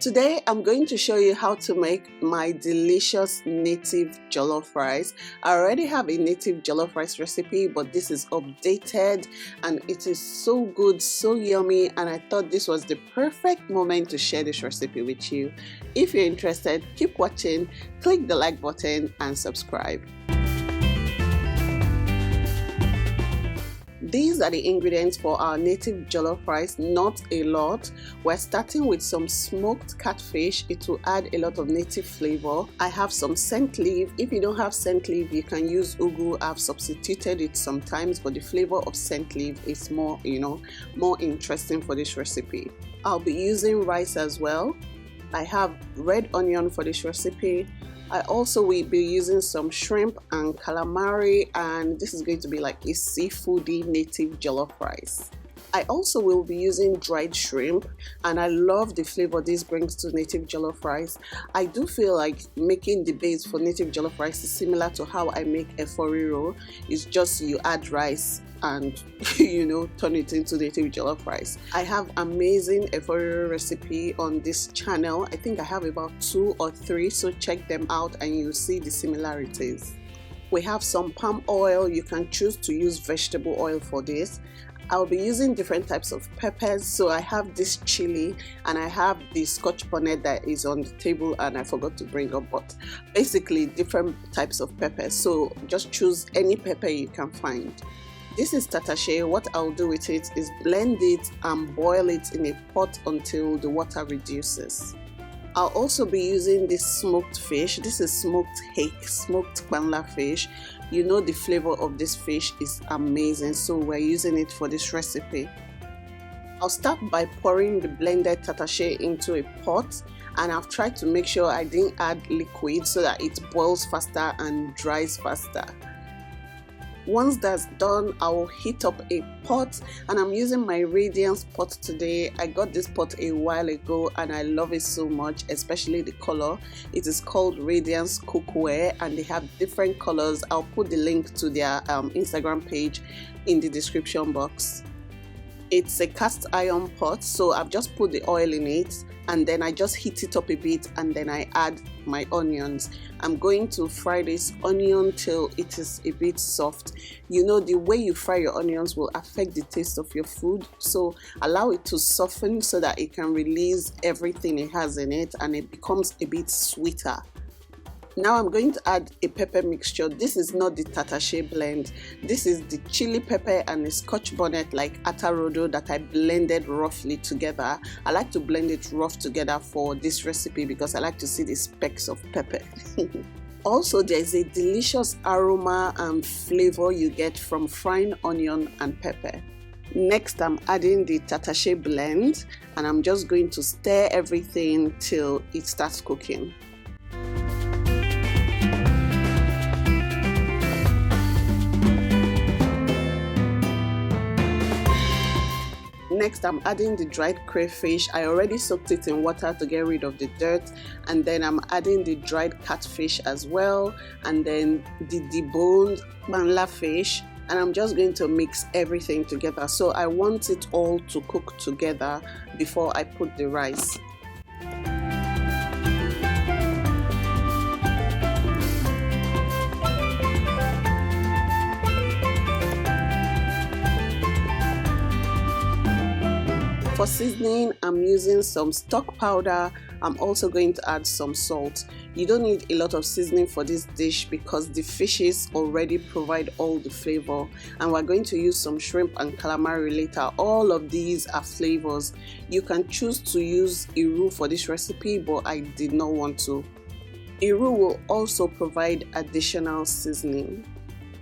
Today I'm going to show you how to make my delicious native jollof rice. I already have a native jollof rice recipe, but this is updated and it is so good, so yummy, and I thought this was the perfect moment to share this recipe with you. If you're interested, keep watching, click the like button and subscribe. These are the ingredients for our native jollof rice, not a lot. We're starting with some smoked catfish. It will add a lot of native flavor. I have some scent leaf. If you don't have scent leaf, you can use ugu. I've substituted it sometimes, but the flavor of scent leaf is more, more interesting for this recipe. I'll be using rice as well. I have red onion for this recipe. I also will be using some shrimp and calamari, and this is going to be like a seafoody native jollof rice. I also will be using dried shrimp, and I love the flavor this brings to native jollof rice. I do feel like making the base for native jollof rice is similar to how I make efforiro. It's just you add rice and turn it into native jollof rice. I have amazing efforiro recipe on this channel. I think I have about 2 or 3, so check them out and you'll see the similarities. We have some palm oil. You can choose to use vegetable oil for this. I'll be using different types of peppers. So I have this chili and I have the scotch bonnet that is on the table and I forgot to bring up, but basically different types of peppers. So just choose any pepper you can find. This is tatashe. What I'll do with it is blend it and boil it in a pot until the water reduces. I'll also be using this smoked fish. This is smoked hake, smoked banla fish. The flavor of this fish is amazing, so we're using it for this recipe. I'll start by pouring the blended tatashe into a pot, and I've tried to make sure I didn't add liquid so that it boils faster and dries faster. Once that's done, I will heat up a pot, and I'm using my Radiance pot today. I got this pot a while ago and I love it so much, especially the color. It is called Radiance Cookware and they have different colors. I'll put the link to their Instagram page in the description box. It's a cast iron pot, so I've just put the oil in it and then I just heat it up a bit and then I add my onions. I'm going to fry this onion till it is a bit soft. The way you fry your onions will affect the taste of your food, so allow it to soften so that it can release everything it has in it and it becomes a bit sweeter. Now I'm going to add a pepper mixture. This is not the tatashe blend. This is the chili pepper and the scotch bonnet like atarodo that I blended roughly together. I like to blend it rough together for this recipe because I like to see the specks of pepper. Also, there's a delicious aroma and flavor you get from frying onion and pepper. Next, I'm adding the tatashe blend and I'm just going to stir everything till it starts cooking. Next, I'm adding the dried crayfish. I already soaked it in water to get rid of the dirt, and then I'm adding the dried catfish as well, and then the deboned banla fish, and I'm just going to mix everything together. So I want it all to cook together before I put the rice. For seasoning, I'm using some stock powder. I'm also going to add some salt. You don't need a lot of seasoning for this dish because the fishes already provide all the flavor, and we're going to use some shrimp and calamari later. All of these are flavors. You can choose to use iru for this recipe, but I did not want to. Iru will also provide additional seasoning.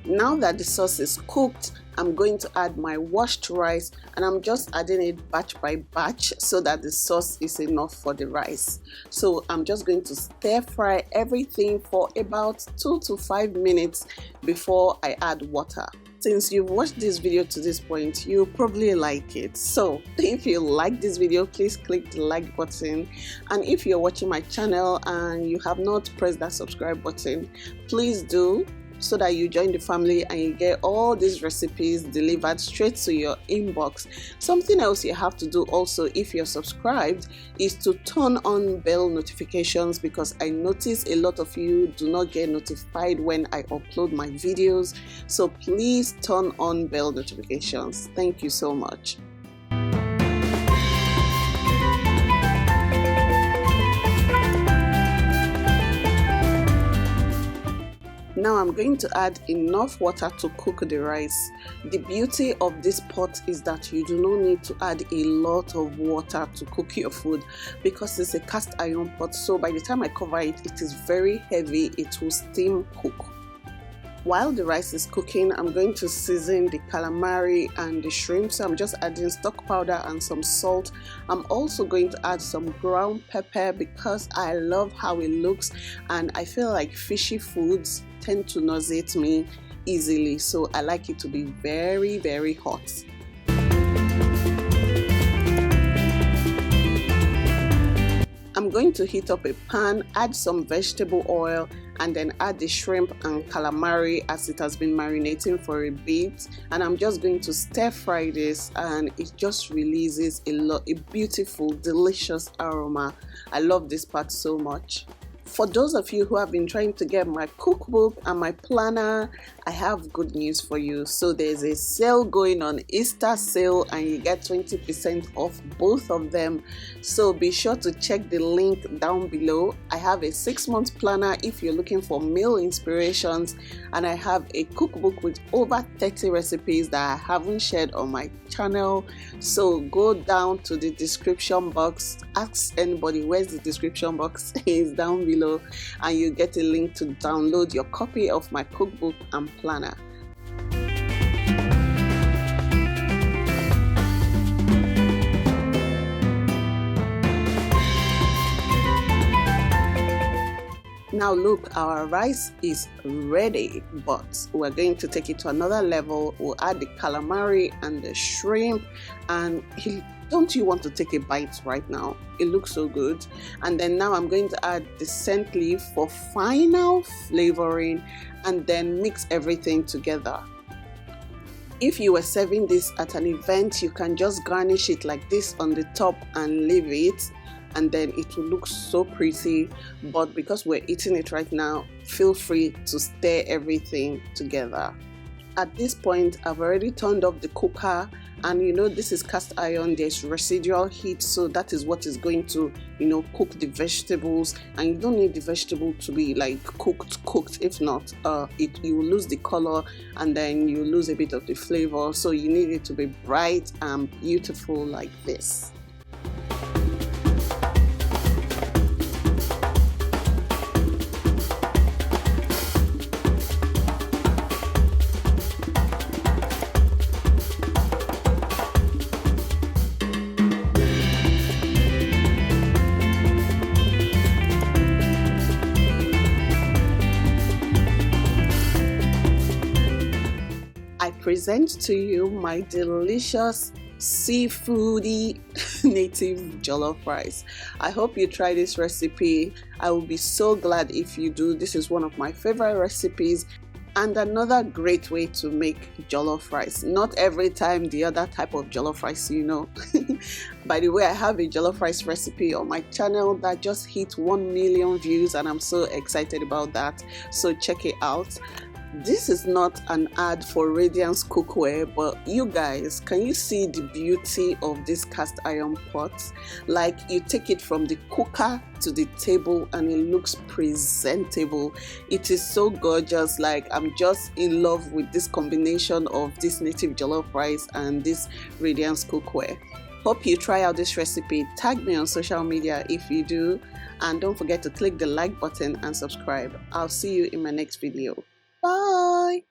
Now that the sauce is cooked, I'm going to add my washed rice, and I'm just adding it batch by batch so that the sauce is enough for the rice. So I'm just going to stir fry everything for about 2 to 5 minutes before I add water. Since you've watched this video to this point, you'll probably like it. So if you like this video, please click the like button, and if you're watching my channel and you have not pressed that subscribe button, please do. so that you join the family and you get all these recipes delivered straight to your inbox. Something else you have to do also, if you're subscribed, is to turn on bell notifications, because I notice a lot of you do not get notified when I upload my videos. So please turn on bell notifications. Thank you so much. Now I'm going to add enough water to cook the rice. The beauty of this pot is that you do not need to add a lot of water to cook your food, because it's a cast iron pot, so by the time I cover it, it is very heavy. It will steam cook. While the rice is cooking, I'm going to season the calamari and the shrimp. So I'm just adding stock powder and some salt. I'm also going to add some ground pepper because I love how it looks, and I feel like fishy foods tend to nauseate me easily, so I like it to be very, very hot. I'm going to heat up a pan, add some vegetable oil, and then add the shrimp and calamari as it has been marinating for a bit, and I'm just going to stir fry this, and it just releases a beautiful, delicious aroma. I love this part so much. For those of you who have been trying to get my cookbook and my planner, I have good news for you. So there's a sale going on, Easter sale, and you get 20% off both of them. So be sure to check the link down below. I have a 6-month planner if you're looking for meal inspirations, and I have a cookbook with over 30 recipes that I haven't shared on my channel. So go down to the description box, ask anybody where's the description box is down below, and you get a link to download your copy of my cookbook and planner. Now look, our rice is ready, but we're going to take it to another level. We'll add the calamari and the shrimp, and don't you want to take a bite right now? It looks so good. And then now I'm going to add the scent leaf for final flavoring, and then mix everything together. If you were serving this at an event, you can just garnish it like this on the top and leave it, and then it will look so pretty. But because we're eating it right now, feel free to stir everything together. At this point, I've already turned off the cooker, and you know this is cast iron, there's residual heat, so that is what is going to, cook the vegetables. And you don't need the vegetable to be like cooked. If not, you will lose the color, and then you lose a bit of the flavor. So you need it to be bright and beautiful like this. Present to you my delicious seafoody native jollof rice. I hope you try this recipe. I will be so glad if you do. This is one of my favorite recipes, and another great way to make jollof rice. Not every time the other type of jollof rice, By the way, I have a jollof rice recipe on my channel that just hit 1 million views, and I'm so excited about that. So check it out. This is not an ad for Radiance Cookware, but you guys, can you see the beauty of this cast iron pot? Like, you take it from the cooker to the table and it looks presentable. It is so gorgeous. Like, I'm just in love with this combination of this native jollof rice and this Radiance Cookware. Hope you try out this recipe. Tag me on social media if you do, and don't forget to click the like button and subscribe. I'll see you in my next video. Bye!